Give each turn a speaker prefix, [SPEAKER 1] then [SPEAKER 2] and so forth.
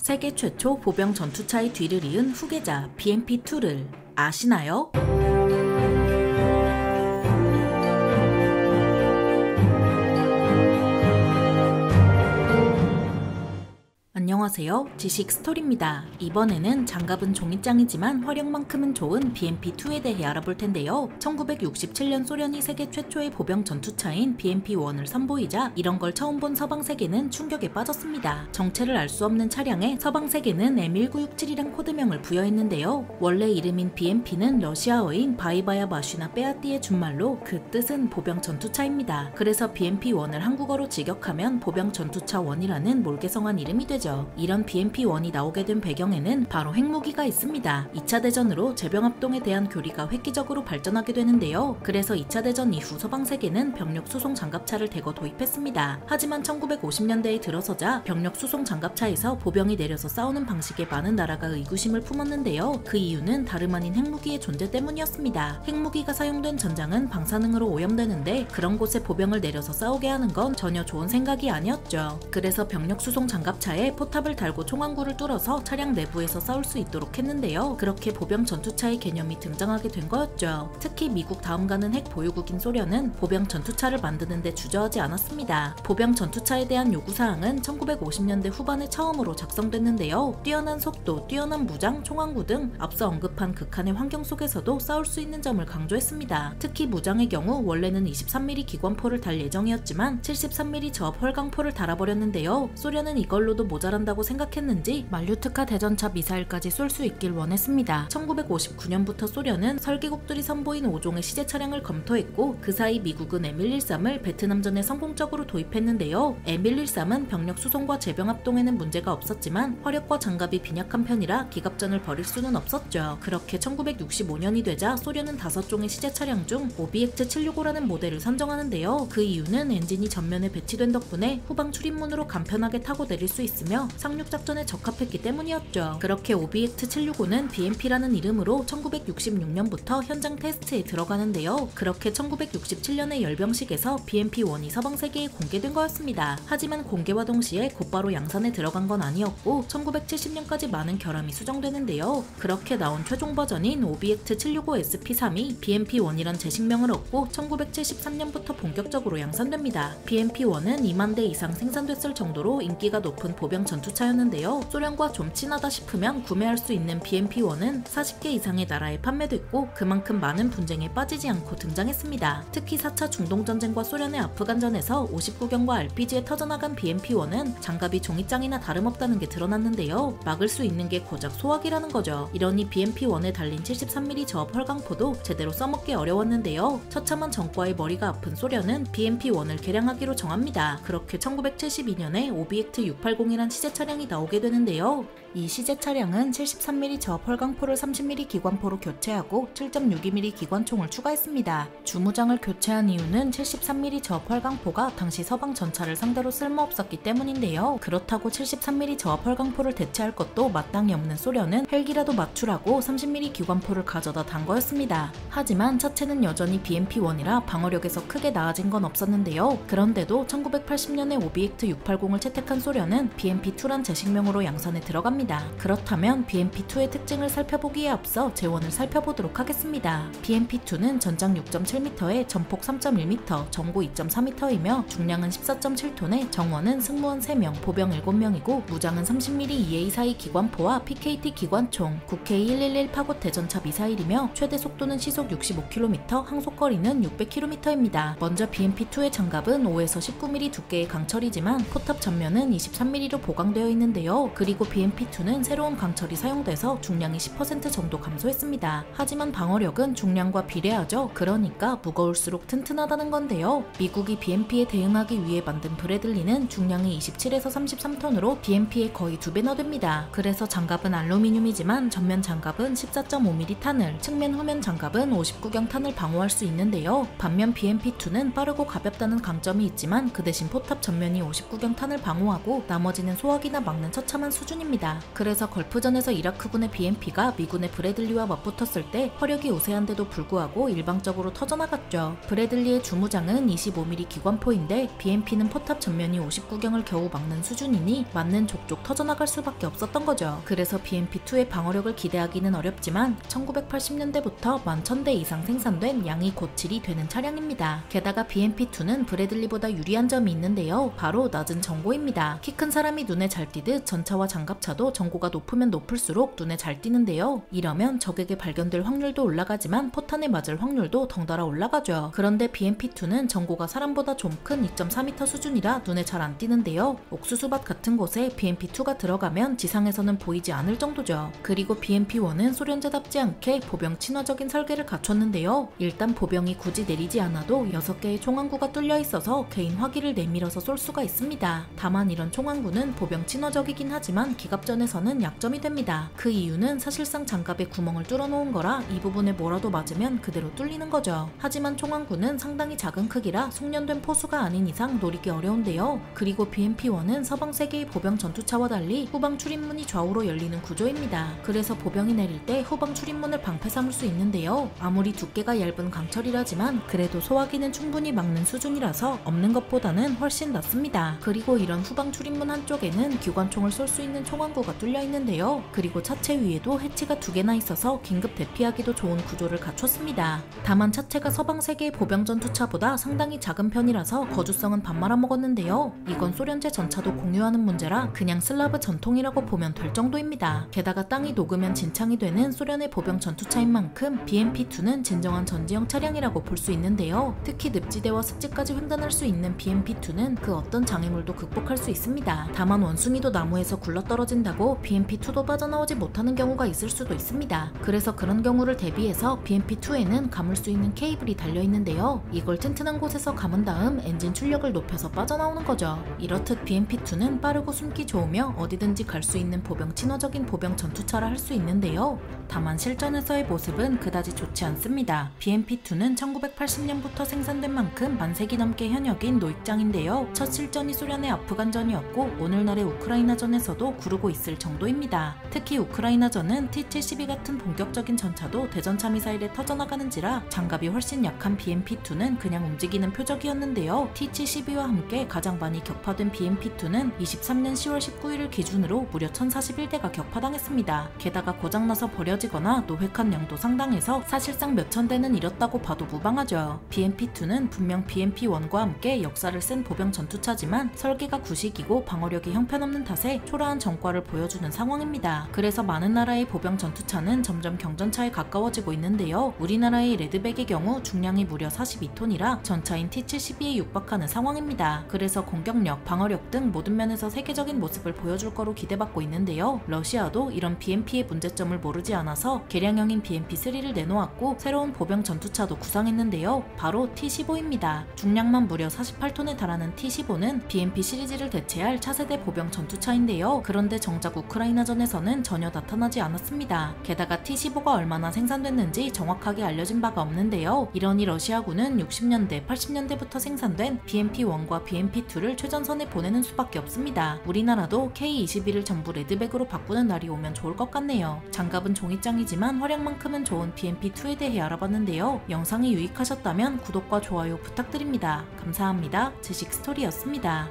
[SPEAKER 1] 세계 최초 보병 전투차의 뒤를 이은 후계자 BMP-2를 아시나요? 안녕하세요. 지식 스토리입니다. 이번에는 장갑은 종이장이지만 화력만큼은 좋은 BMP-2에 대해 알아볼 텐데요. 1967년 소련이 세계 최초의 보병 전투차인 BMP-1을 선보이자 이런 걸 처음 본 서방 세계는 충격에 빠졌습니다. 정체를 알 수 없는 차량에 서방 세계는 M1967이란 코드명을 부여했는데요. 원래 이름인 BMP는 러시아어인 바이바야 마슈나 빼아띠의 준말로 그 뜻은 보병 전투차입니다. 그래서 BMP-1을 한국어로 직역하면 보병 전투차 1이라는 몰개성한 이름이 되죠. 이런 BMP-1이 나오게 된 배경에는 바로 핵무기가 있습니다. 2차 대전으로 제병합동에 대한 교리가 획기적으로 발전하게 되는데요. 그래서 2차 대전 이후 서방 세계는 병력 수송 장갑차를 대거 도입했습니다. 하지만 1950년대에 들어서자 병력 수송 장갑차에서 보병이 내려서 싸우는 방식에 많은 나라가 의구심을 품었는데요. 그 이유는 다름 아닌 핵무기의 존재 때문이었습니다. 핵무기가 사용된 전장은 방사능으로 오염되는데 그런 곳에 보병을 내려서 싸우게 하는 건 전혀 좋은 생각이 아니었죠. 그래서 병력 수송 장갑차에 포탑을 달고 총항구를 뚫어서 차량 내부에서 싸울 수 있도록 했는데요. 그렇게 보병 전투차의 개념이 등장하게 된 거였죠. 특히 미국 다음 가는 핵 보유국인 소련은 보병 전투차를 만드는데 주저하지 않았습니다. 보병 전투차에 대한 요구사항은 1950년대 후반에 처음으로 작성됐는데요. 뛰어난 속도, 뛰어난 무장, 총항구 등 앞서 언급한 극한의 환경 속에서도 싸울 수 있는 점을 강조했습니다. 특히 무장의 경우 원래는 23mm 기관포를 달 예정이었지만 73mm 저압 헐강포를 달아버렸는데요. 소련은 이걸로도 모자란다고 생각했는지 말류트카 대전차 미사일까지 쏠 수 있길 원했습니다. 1959년부터 소련은 설계국들이 선보인 5종의 시제 차량을 검토했고 그 사이 미국은 M113을 베트남전에 성공적으로 도입했는데요. M113은 병력 수송과 제병합동에는 문제가 없었지만 화력과 장갑이 빈약한 편이라 기갑전을 벌일 수는 없었죠. 그렇게 1965년이 되자 소련은 5종의 시제 차량 중 오비액트 765라는 모델을 선정하는데요. 그 이유는 엔진이 전면에 배치된 덕분에 후방 출입문으로 간편하게 타고 내릴 수 있으며 상륙작전에 적합했기 때문이었죠. 그렇게 오비액트 765는 BMP라는 이름으로 1966년부터 현장 테스트에 들어가는데요. 그렇게 1967년의 열병식에서 BMP-1이 서방세계에 공개된 거였습니다. 하지만 공개와 동시에 곧바로 양산에 들어간 건 아니었고 1970년까지 많은 결함이 수정되는데요. 그렇게 나온 최종 버전인 오비액트 765SP3이 BMP-1이란 제식명을 얻고 1973년부터 본격적으로 양산됩니다. BMP-1은 2만 대 이상 생산됐을 정도로 인기가 높은 보병 전투차였는데요. 소련과 좀 친하다 싶으면 구매할 수 있는 BMP-1은 40개 이상의 나라에 판매됐고 그만큼 많은 분쟁에 빠지지 않고 등장했습니다. 특히 4차 중동전쟁과 소련의 아프간전에서 59경과 RPG에 터져나간 BMP-1은 장갑이 종이장이나 다름없다는 게 드러났는데요. 막을 수 있는 게 고작 소화기라는 거죠. 이러니 BMP-1에 달린 73mm 저압 헐강포도 제대로 써먹기 어려웠는데요. 처참한 전과의 머리가 아픈 소련은 BMP-1을 개량하기로 정합니다. 그렇게 1972년에 오비액트 680이란 시제 차량이 나오게 되는데요. 이 시제 차량은 73mm 저압 헐강포를 30mm 기관포로 교체하고 7.62mm 기관총을 추가했습니다. 주무장을 교체한 이유는 73mm 저압 헐강포가 당시 서방 전차를 상대로 쓸모없었기 때문인데요. 그렇다고 73mm 저압 헐강포를 대체할 것도 마땅히 없는 소련은 헬기라도 맞추라고 30mm 기관포를 가져다 단 거였습니다. 하지만 차체는 여전히 BMP-1이라 방어력에서 크게 나아진 건 없었는데요. 그런데도 1980년에 오비액트 680을 채택한 소련은 BMP-2란 제식명으로 양산에 들어갑니다. 그렇다면 BMP-2의 특징을 살펴보기에 앞서 재원을 살펴보도록 하겠습니다. BMP-2는 전장 6.7m에 전폭 3.1m, 전고 2.4m이며 중량은 14.7톤에 정원은 승무원 3명, 보병 7명이고 무장은 30mm EA42 기관포와 PKT 기관총, 9K111 파고 대전차 미사일이며 최대 속도는 시속 65km, 항속거리는 600km입니다. 먼저 BMP-2의 장갑은 5에서 19mm 두께의 강철이지만 포탑 전면은 23mm로 보강되어 있는데요. 그리고 BMP-2는 새로운 강철이 사용돼서 중량이 10% 정도 감소했습니다. 하지만 방어력은 중량과 비례하죠. 그러니까 무거울수록 튼튼하다는 건데요. 미국이 BMP에 대응하기 위해 만든 브래들리는 중량이 27에서 33톤으로 BMP의 거의 2배나 됩니다. 그래서 장갑은 알루미늄이지만 전면 장갑은 14.5mm 탄을, 측면 후면 장갑은 59경 탄을 방어할 수 있는데요. 반면 BMP-2는 빠르고 가볍다는 강점이 있지만 그 대신 포탑 전면이 59경 탄을 방어하고 나머지는 소화 수확이나 막는 처참한 수준입니다. 그래서 걸프전에서 이라크군의 BMP가 미군의 브래들리와 맞붙었을 때 화력이 우세한데도 불구하고 일방적으로 터져나갔죠. 브래들리의 주무장은 25mm 기관포인데 BMP는 포탑 전면이 59경을 겨우 막는 수준이니 맞는 족족 터져나갈 수밖에 없었던 거죠. 그래서 BMP-2의 방어력을 기대하기는 어렵지만 1980년대부터 11,000대 이상 생산된 양이 곧 질이 되는 차량입니다. 게다가 BMP-2는 브래들리보다 유리한 점이 있는데요. 바로 낮은 전고입니다. 키 큰 사람이 눈에 잘 띄듯 전차와 장갑차도 전고가 높으면 높을수록 눈에 잘 띄는데요. 이러면 적에게 발견될 확률도 올라가지만 포탄에 맞을 확률도 덩달아 올라가죠. 그런데 BMP-2는 전고가 사람보다 좀 큰 2.4m 수준이라 눈에 잘 안 띄는데요. 옥수수밭 같은 곳에 BMP-2가 들어가면 지상에서는 보이지 않을 정도죠. 그리고 BMP-1은 소련제답지 않게 보병 친화적인 설계를 갖췄는데요. 일단 보병이 굳이 내리지 않아도 6개의 총항구가 뚫려 있어서 개인 화기를 내밀어서 쏠 수가 있습니다. 다만 이런 총항구는 보병 친화적이긴 하지만 기갑전에서는 약점이 됩니다. 그 이유는 사실상 장갑에 구멍을 뚫어놓은 거라 이 부분에 뭐라도 맞으면 그대로 뚫리는 거죠. 하지만 총항구는 상당히 작은 크기라 숙련된 포수가 아닌 이상 노리기 어려운데요. 그리고 BMP-1은 서방 세계의 보병 전투차와 달리 후방 출입문이 좌우로 열리는 구조입니다. 그래서 보병이 내릴 때 후방 출입문을 방패 삼을 수 있는데요. 아무리 두께가 얇은 강철이라지만 그래도 소화기는 충분히 막는 수준이라서 없는 것보다는 훨씬 낫습니다. 그리고 이런 후방 출입문 한쪽에는 기관총을 쏠 수 있는 총항구가 뚫려 있는데요. 그리고 차체 위에도 해치가 2개나 있어서 긴급 대피하기도 좋은 구조를 갖췄습니다. 다만 차체가 서방 세계의 보병 전투차보다 상당히 작은 편이라서 거주성은 밥 말아먹었는데요. 이건 소련제 전차도 공유하는 문제라 그냥 슬라브 전통이라고 보면 될 정도입니다. 게다가 땅이 녹으면 진창이 되는 소련의 보병 전투차인 만큼 BMP-2는 진정한 전지형 차량이라고 볼 수 있는데요. 특히 늪지대와 습지까지 횡단할 수 있는 BMP-2는 그 어떤 장애물도 극복할 수 있습니다. 다만 원숭이도 나무에서 굴러떨어진다고 BMP-2도 빠져나오지 못하는 경우가 있을 수도 있습니다. 그래서 그런 경우를 대비해서 BMP-2에는 감을 수 있는 케이블이 달려있는데요. 이걸 튼튼한 곳에서 감은 다음 엔진 출력을 높여서 빠져나오는 거죠. 이렇듯 BMP-2는 빠르고 숨기 좋으며 어디든지 갈 수 있는 보병 친화적인 보병 전투차라 할 수 있는데요. 다만 실전에서의 모습은 그다지 좋지 않습니다. BMP-2는 1980년부터 생산된 만큼 만세기 넘게 현역인 노익장인데요. 첫 실전이 소련의 아프간전이었고 오늘날의 우크라이나전에서도 구르고 있을 정도입니다. 특히 우크라이나전은 T-72 같은 본격적인 전차도 대전차 미사일에 터져나가는지라 장갑이 훨씬 약한 BMP-2는 그냥 움직이는 표적이었는데요. T-72와 함께 가장 많이 격파된 BMP-2는 23년 10월 19일을 기준으로 무려 1041대가 격파당했습니다. 게다가 고장나서 버려지거나 노획한 양도 상당해서 사실상 몇천 대는 잃었다고 봐도 무방하죠. BMP-2는 분명 BMP-1과 함께 역사를 쓴 보병 전투차지만 설계가 구식이고 방어력이 형편없는 탓에 초라한 전과를 보여주는 상황입니다. 그래서 많은 나라의 보병 전투차는 점점 경전차에 가까워지고 있는데요. 우리나라의 레드백의 경우 중량이 무려 42톤이라 전차인 T-72에 육박하는 상황입니다. 그래서 공격력, 방어력 등 모든 면에서 세계적인 모습을 보여줄 거로 기대받고 있는데요. 러시아도 이런 BMP의 문제점을 모르지 않아서 개량형인 BMP-3를 내놓았고 새로운 보병 전투차도 구상했는데요. 바로 T-15입니다. 중량만 무려 48톤에 달하는 T-15는 BMP 시리즈를 대체할 차세대 보병 전투차인데요. 그런데 정작 우크라이나전에서는 전혀 나타나지 않았습니다. 게다가 T-15가 얼마나 생산됐는지 정확하게 알려진 바가 없는데요. 이러니 러시아군은 60년대, 80년대부터 생산된 BMP-1과 BMP-2를 최전선에 보내는 수밖에 없습니다. 우리나라도 K-21을 전부 레드백으로 바꾸는 날이 오면 좋을 것 같네요. 장갑은 종이장이지만 활약만큼은 좋은 BMP-2에 대해 알아봤는데요. 영상이 유익하셨다면 구독과 좋아요 부탁드립니다. 감사합니다. 지식스토리였습니다.